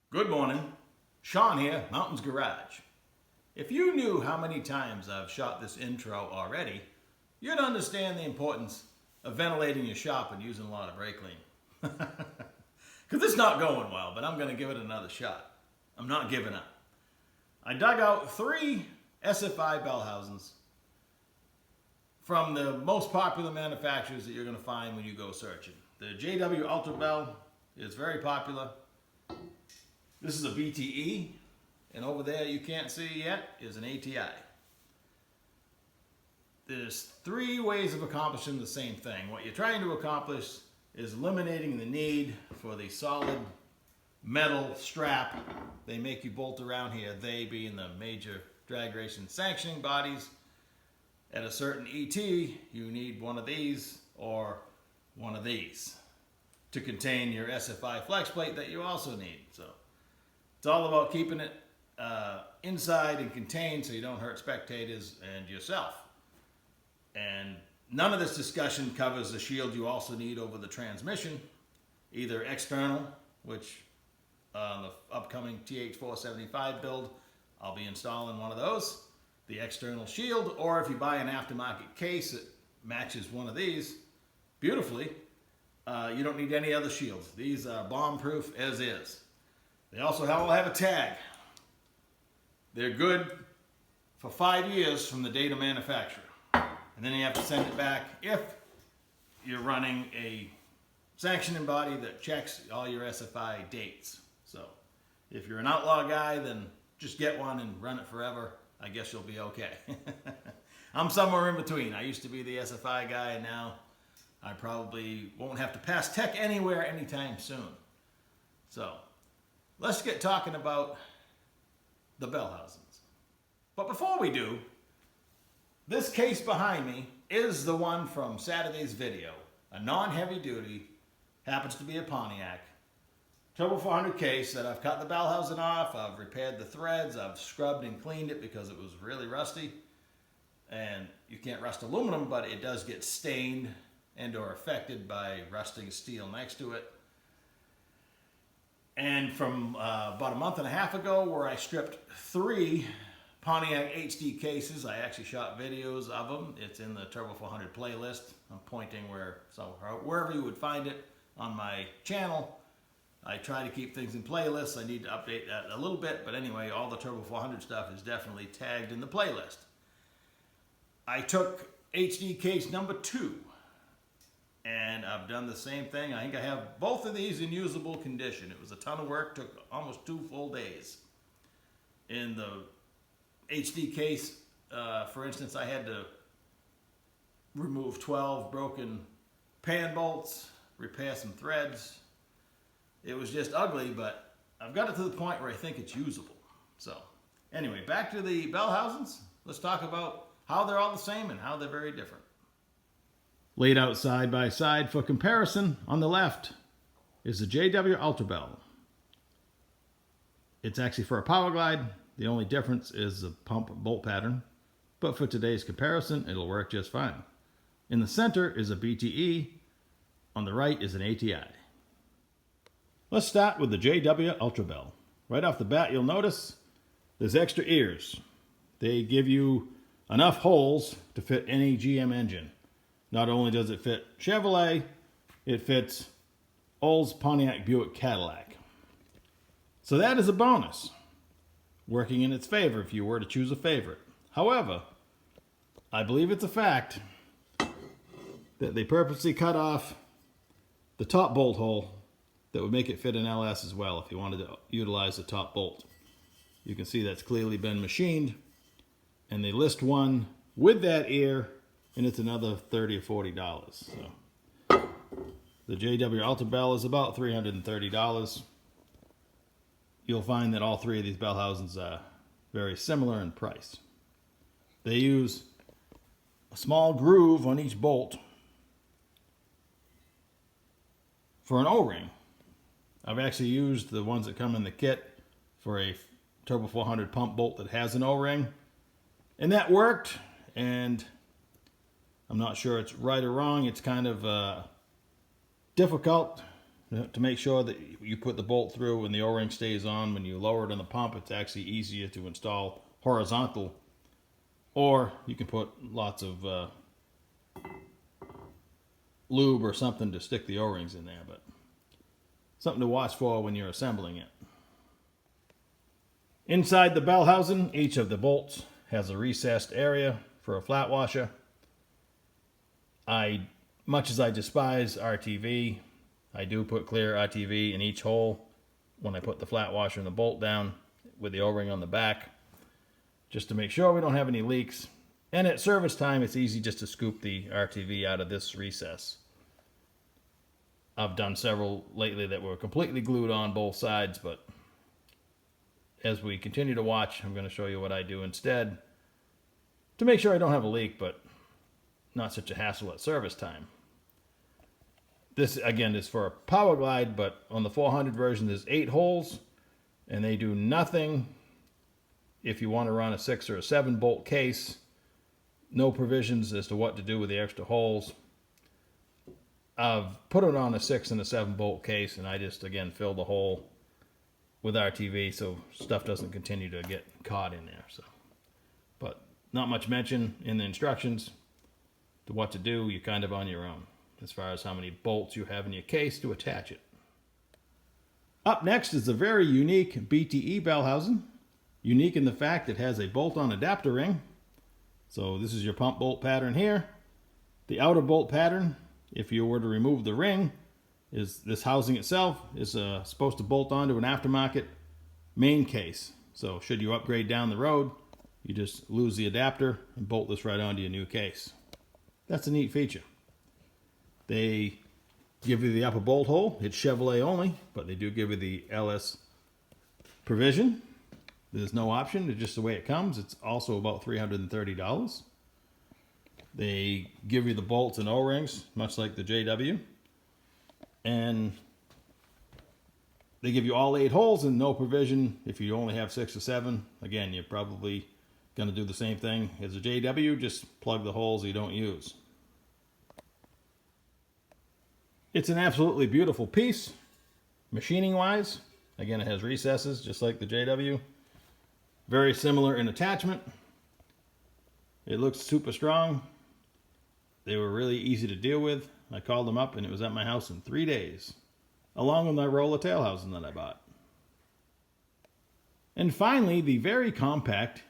Good morning, Sean here, Mountains Garage. If you knew how many times I've shot this intro already, you'd understand the importance of ventilating your shop and using a lot of brake clean. Because it's not going well, but I'm going to give it another shot. I'm not giving up. I dug out 3 SFI Bellhousings from the most popular manufacturers that you're going to find when you go searching. The JW Ultra Bell is very popular. This is a BTE, and over there you can't see yet is an ATI. There's 3 ways of accomplishing the same thing. What you're trying to accomplish is eliminating the need for the solid metal strap they make you bolt around here, they being the major drag racing sanctioning bodies. At a certain ET, you need one of these or one of these to contain your SFI flex plate that you also need. So it's all about keeping it inside and contained so you don't hurt spectators and yourself. And none of this discussion covers the shield you also need over the transmission, either external, which on the upcoming TH400 build, I'll be installing one of those, the external shield, or if you buy an aftermarket case that matches one of these beautifully, you don't need any other shields. These are bomb-proof as is. They also all have a tag. They're good for 5 years from the date of manufacture. And then you have to send it back if you're running a sanctioning body that checks all your SFI dates. So if you're an outlaw guy, then just get one and run it forever. I guess you'll be okay. I'm somewhere in between. I used to be the SFI guy, and now I probably won't have to pass tech anywhere anytime soon. So let's get talking about the Bellhousings. But before we do, this case behind me is the one from Saturday's video. A non-heavy duty, happens to be a Pontiac. Turbo 400 case that I've cut the Bellhousing off, I've repaired the threads, I've scrubbed and cleaned it because it was really rusty. And you can't rust aluminum, but it does get stained and or affected by rusting steel next to it. And from about a month and a half ago, where I stripped 3 Pontiac HD cases, I actually shot videos of them. It's in the Turbo 400 playlist. I'm pointing wherever you would find it on my channel. I try to keep things in playlists. I need to update that a little bit, but anyway, all the Turbo 400 stuff is definitely tagged in the playlist. I took HD case number 2, and I've done the same thing. I think I have both of these in usable condition. It was a ton of work, took almost 2 full days. In the HD case, for instance, I had to remove 12 broken pan bolts, repair some threads. It was just ugly, but I've got it to the point where I think it's usable. So anyway, back to the Bellhousings. Let's talk about how they're all the same and how they're very different. Laid out side by side for comparison, on the left is the JW Ultra Bell. It's actually for a power glide. The only difference is the pump bolt pattern, but for today's comparison, it'll work just fine. In the center is a BTE. On the right is an ATI. Let's start with the JW Ultra Bell. Right off the bat, you'll notice there's extra ears. They give you enough holes to fit any GM engine. Not only does it fit Chevrolet, it fits Olds, Pontiac, Buick, Cadillac. So that is a bonus, working in its favor if you were to choose a favorite. However, I believe it's a fact that they purposely cut off the top bolt hole that would make it fit an LS as well if you wanted to utilize the top bolt. You can see that's clearly been machined, and they list one with that ear, and it's another $30 or $40. So the JW Ultra Bell is about $330. You'll find that all 3 of these Bellhousings are very similar in price. They use a small groove on each bolt for an O-ring. I've actually used the ones that come in the kit for a Turbo 400 pump bolt that has an O-ring, and that worked. And I'm not sure it's right or wrong. It's kind of difficult to make sure that you put the bolt through and the O-ring stays on. When you lower it on the pump, it's actually easier to install horizontal, or you can put lots of lube or something to stick the O-rings in there, but something to watch for when you're assembling it. Inside the bell housing, each of the bolts has a recessed area for a flat washer. Much as I despise RTV, I do put clear RTV in each hole when I put the flat washer and the bolt down with the O-ring on the back, just to make sure we don't have any leaks. And at service time, it's easy just to scoop the RTV out of this recess. I've done several lately that were completely glued on both sides, but as we continue to watch, I'm going to show you what I do instead to make sure I don't have a leak, but not such a hassle at service time. This, again, is for a power glide, but on the 400 version, there's 8 holes, and they do nothing if you want to run a 6 or a 7 bolt case. No provisions as to what to do with the extra holes. I've put it on a 6 and a 7 bolt case, and I just, again, fill the hole with RTV so stuff doesn't continue to get caught in there. So, but not much mention in the instructions to what to do. You're kind of on your own as far as how many bolts you have in your case to attach it. Up next is a very unique BTE bell housing. Unique in the fact it has a bolt-on adapter ring. So this is your pump bolt pattern here. The outer bolt pattern, if you were to remove the ring, is this housing itself is supposed to bolt onto an aftermarket main case. So should you upgrade down the road, you just lose the adapter and bolt this right onto your new case. That's a neat feature. They give you the upper bolt hole. It's Chevrolet only, but they do give you the LS provision. There's no option. It's just the way it comes. It's also about $330. They give you the bolts and O-rings, much like the JW. And they give you all 8 holes and no provision if you only have 6 or 7. Again, you're probably going to do the same thing as a JW, just plug the holes you don't use. It's an absolutely beautiful piece, machining-wise. Again, it has recesses, just like the JW. Very similar in attachment. It looks super strong. They were really easy to deal with. I called them up and it was at my house in 3 days, along with my roller tail housing that I bought. And finally, the very compact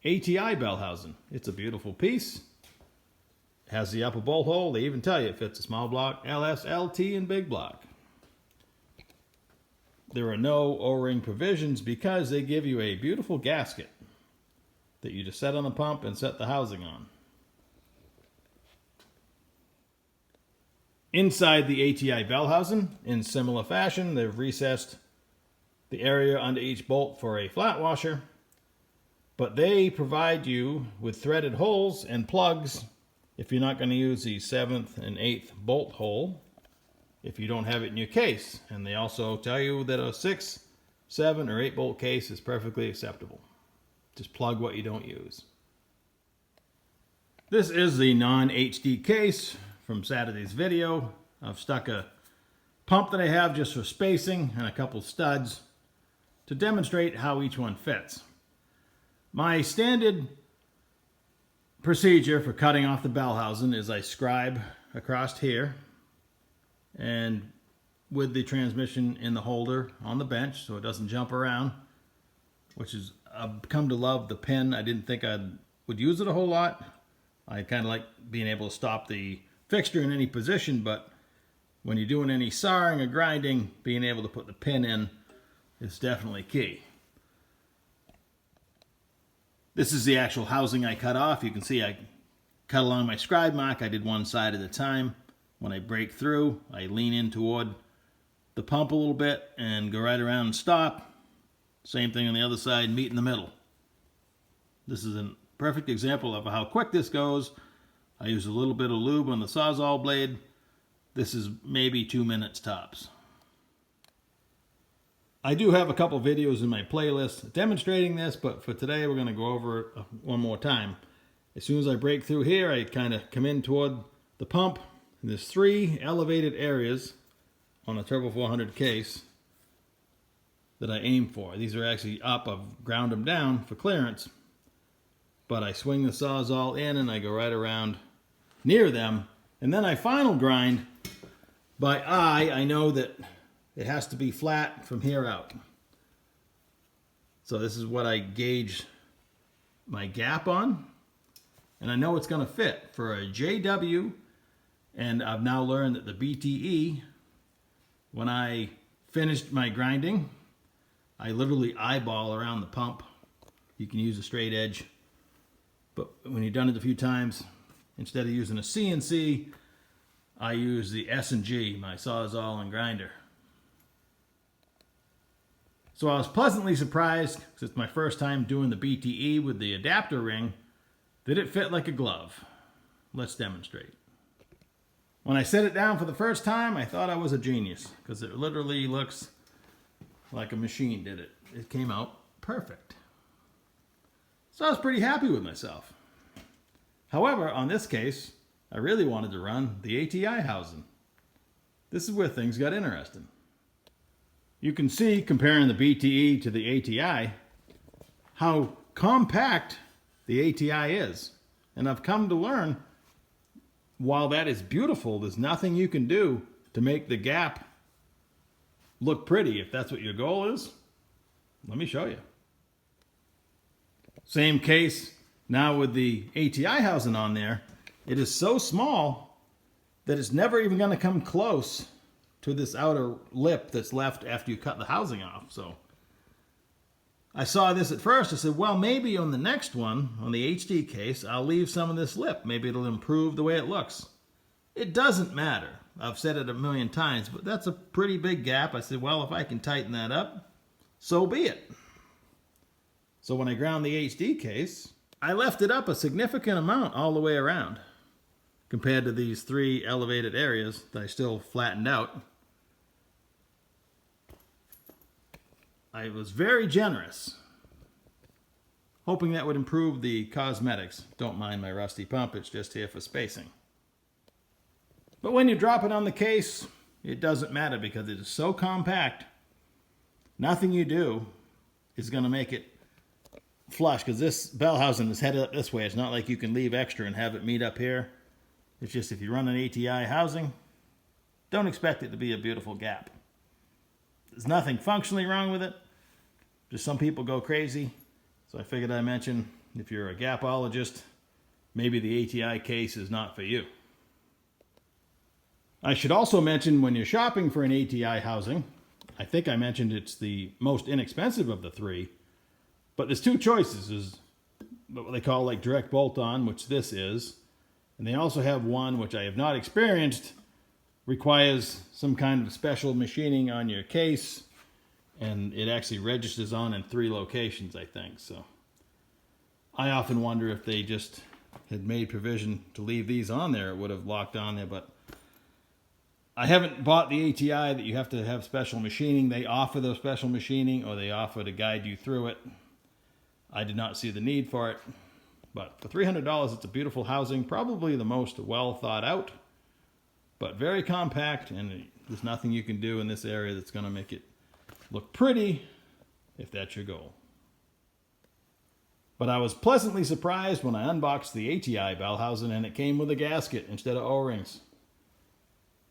ATI bell housing. It's a beautiful piece. It has the upper bolt hole. They even tell you it fits a small block, LS, LT, and big block. There are no O-ring provisions because they give you a beautiful gasket that you just set on the pump and set the housing on. Inside the ATI bell housing, in similar fashion, they've recessed the area under each bolt for a flat washer, but they provide you with threaded holes and plugs if you're not going to use the 7th and 8th bolt hole if you don't have it in your case. And they also tell you that a 6, 7, or 8 bolt case is perfectly acceptable. Just plug what you don't use. This is the non-HD case from Saturday's video. I've stuck a pump that I have just for spacing and a couple studs to demonstrate how each one fits. My standard procedure for cutting off the bell housing is I scribe across here and with the transmission in the holder on the bench so it doesn't jump around, which is, I've come to love the pin. I didn't think I would use it a whole lot. I kind of like being able to stop the fixture in any position, but when you're doing any sawing or grinding, being able to put the pin in is definitely key. This is the actual housing I cut off. You can see I cut along my scribe mark. I did one side at a time. When I break through, I lean in toward the pump a little bit and go right around and stop. Same thing on the other side, meet in the middle. This is a perfect example of how quick this goes. I use a little bit of lube on the Sawzall blade. This is maybe 2 minutes tops. I do have a couple videos in my playlist demonstrating this, but for today we're going to go over it one more time. As soon as I break through here, I kind of come in toward the pump. And there's 3 elevated areas on a Turbo 400 case that I aim for. These are actually up. I've ground them down for clearance, but I swing the Sawzall in and I go right around near them, and then I final grind by eye. I know that it has to be flat from here out. So this is what I gauge my gap on, and I know it's going to fit for a JW. And I've now learned that the BTE, when I finished my grinding, I literally eyeball around the pump. You can use a straight edge, but when you've done it a few times, instead of using a CNC, I use the S&G, my Sawzall and grinder. So I was pleasantly surprised, because it's my first time doing the BTE with the adapter ring, that it fit like a glove. Let's demonstrate. When I set it down for the first time, I thought I was a genius, because it literally looks like a machine did it. It came out perfect. So I was pretty happy with myself. However, on this case, I really wanted to run the ATI housing. This is where things got interesting. You can see, comparing the BTE to the ATI, how compact the ATI is. And I've come to learn, while that is beautiful, there's nothing you can do to make the gap look pretty. If that's what your goal is, let me show you. Same case now with the ATI housing on there. It is so small that it's never even going to come close to this outer lip that's left after you cut the housing off. So I saw this at first. I said, well, maybe on the next one, on the HD case, I'll leave some of this lip. Maybe it'll improve the way it looks. It doesn't matter. I've said it a million times, but that's a pretty big gap. I said, well, if I can tighten that up, so be it. So when I ground the HD case, I left it up a significant amount all the way around compared to these three elevated areas that I still flattened out. I was very generous, hoping that would improve the cosmetics. Don't mind my rusty pump, it's just here for spacing. But when you drop it on the case, it doesn't matter because it is so compact. Nothing you do is going to make it flush, because this bell housing is headed up this way. It's not like you can leave extra and have it meet up here. It's just if you run an ATI housing, don't expect it to be a beautiful gap. There's nothing functionally wrong with it. Just some people go crazy. So I figured I'd mention, if you're a gapologist, maybe the ATI case is not for you. I should also mention, when you're shopping for an ATI housing, I think I mentioned it's the most inexpensive of the three, but there's two choices. There's what they call like direct bolt-on, which this is, and they also have one which I have not experienced, requires some kind of special machining on your case, and it actually registers on in 3 locations, I think. So I often wonder if they just had made provision to leave these on there, it would have locked on there. But I haven't bought the ATI that you have to have special machining. They offer the special machining, or they offer to guide you through it. I did not see the need for it, but for $300, it's a beautiful housing, probably the most well thought out, but very compact, and there's nothing you can do in this area that's going to make it look pretty, if that's your goal. But I was pleasantly surprised when I unboxed the ATI bell housing and it came with a gasket instead of O-rings.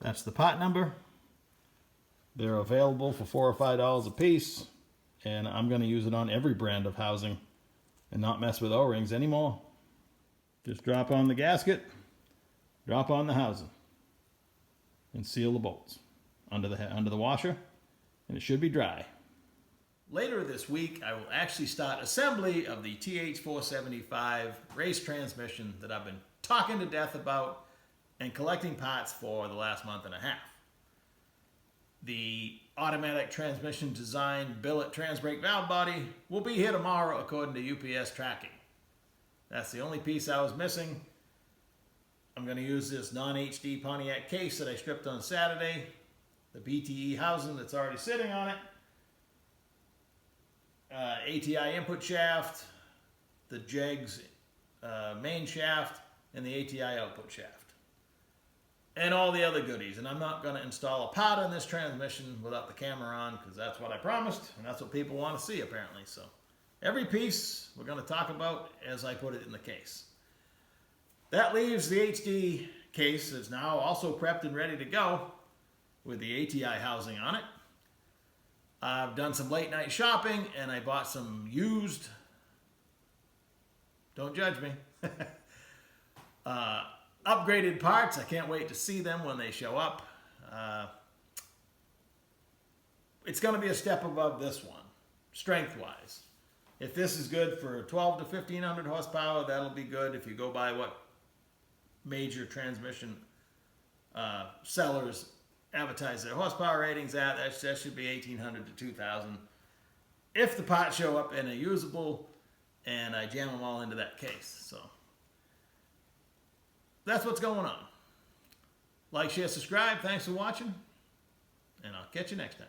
That's the part number. They're available for $4 or $5 a piece, and I'm going to use it on every brand of housing and not mess with O-rings anymore. Just drop on the gasket, drop on the housing, and seal the bolts under the washer, and it should be dry. Later this week, I will actually start assembly of the TH475 race transmission that I've been talking to death about and collecting parts for the last month and a half. The automatic transmission design billet transbrake valve body will be here tomorrow according to UPS tracking. That's the only piece I was missing. I'm going to use this non-HD Pontiac case that I stripped on Saturday, the BTE housing that's already sitting on it, ATI input shaft, the JEGS main shaft, and the ATI output shaft. and all the other goodies. And I'm not going to install a part in this transmission without the camera on, because that's what I promised, and that's what people want to see apparently. So every piece we're going to talk about as I put it in the case. That leaves the HD case. Is now also prepped and ready to go with the ATI housing on it. I've done some late night shopping and I bought some used, don't judge me, upgraded parts. I can't wait to see them when they show up. It's going to be a step above this one, strength-wise. If this is good for 12 to 1500 horsepower, that'll be good. If you go by what major transmission sellers advertise their horsepower ratings at, that should be 1800 to 2000. If the parts show up and are usable and I jam them all into that case. So that's what's going on. Like, share, subscribe. Thanks for watching, and I'll catch you next time.